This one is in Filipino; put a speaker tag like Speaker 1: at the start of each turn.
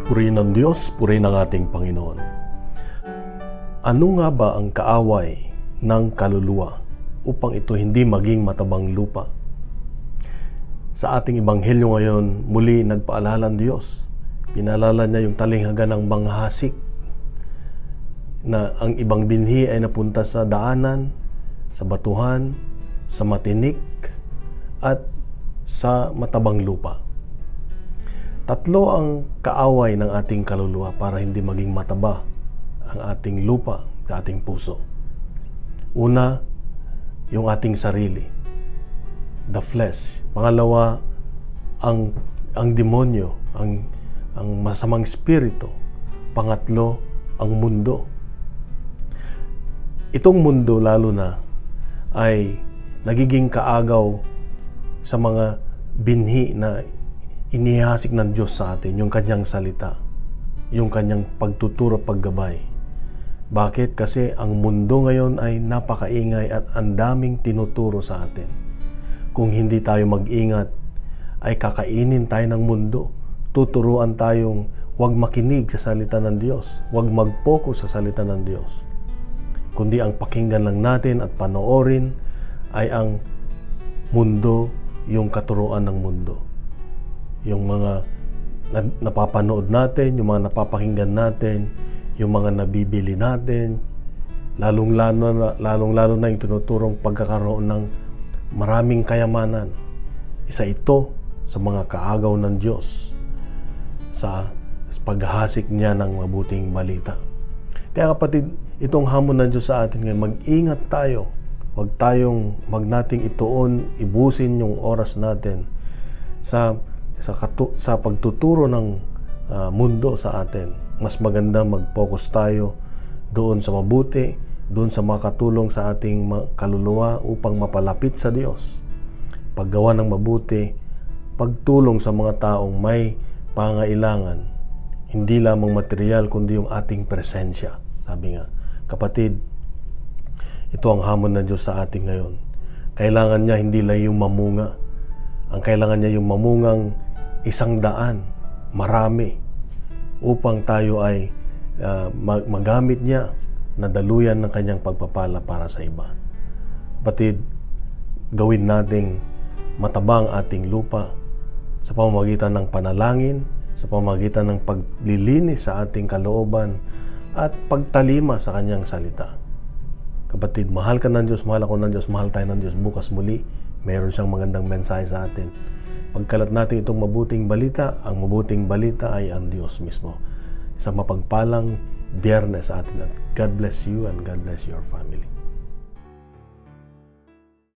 Speaker 1: Purihin ng Diyos, purihin ng ating Panginoon. Ano nga ba ang kaaway ng kaluluwa upang ito hindi maging matabang lupa? Sa ating Ebanghelyo ngayon, muli nagpaalala ng Diyos. Pinaalala niya yung talinghaga ng banghasik na ang ibang binhi ay napunta sa daanan, sa batuhan, sa matinik, at sa matabang lupa. Tatlo ang kaaway ng ating kaluluwa para hindi maging mataba ang ating lupa sa ating puso. Una, yung ating sarili, the flesh. Pangalawa, ang demonyo, ang masamang espiritu. Pangatlo, ang mundo. Itong mundo lalo na ay nagiging kaagaw sa mga binhi na inihasik ng Diyos sa atin, yung kanyang salita, yung kanyang pagtuturo, paggabay. Bakit? Kasi ang mundo ngayon ay napakaingay at ang daming tinuturo sa atin. Kung hindi tayo mag-ingat, ay kakainin tayo ng mundo. Tuturuan tayong huwag makinig sa salita ng Diyos, huwag mag-focus sa salita ng Diyos. Kundi ang pakinggan lang natin at panoorin ay ang mundo, yung katuruan ng mundo. Yung mga napapanood natin, yung mga napapakinggan natin, yung mga nabibili natin, lalong-lalo na yung tinuturong pagkakaroon ng maraming kayamanan. Isa ito sa mga kaagaw ng Diyos sa paghahasik niya ng mabuting balita. Kaya kapatid, itong hamon ng Diyos sa atin ngayon, mag-ingat tayo. Huwag nating ituon, ibusin yung oras natin sa pagtuturo ng mundo sa atin. Mas maganda mag-focus tayo doon sa mabuti, doon sa makatulong sa ating kaluluwa upang mapalapit sa Diyos. Paggawa ng mabuti, pagtulong sa mga taong may pangailangan, hindi lamang material kundi yung ating presensya. Sabi nga, kapatid, ito ang hamon ng Diyos sa atin ngayon. Kailangan niya hindi lang yung mamunga. Ang kailangan niya yung mamungang 100, marami, upang tayo ay magamit niya na daluyan ng kanyang pagpapala para sa iba. Kapatid, gawin nating matabang ating lupa sa pamamagitan ng panalangin, sa pamamagitan ng paglilinis sa ating kalooban at pagtalima sa kanyang salita. Kapatid, mahal ka ng Diyos, mahal ako ng Diyos, mahal tayo ng Diyos. Bukas muli, mayroon siyang magandang mensahe sa atin. Pagkalat natin itong mabuting balita, ang mabuting balita ay ang Diyos mismo. Isang mapagpalang Biyernes sa atin. God bless you and God bless your family.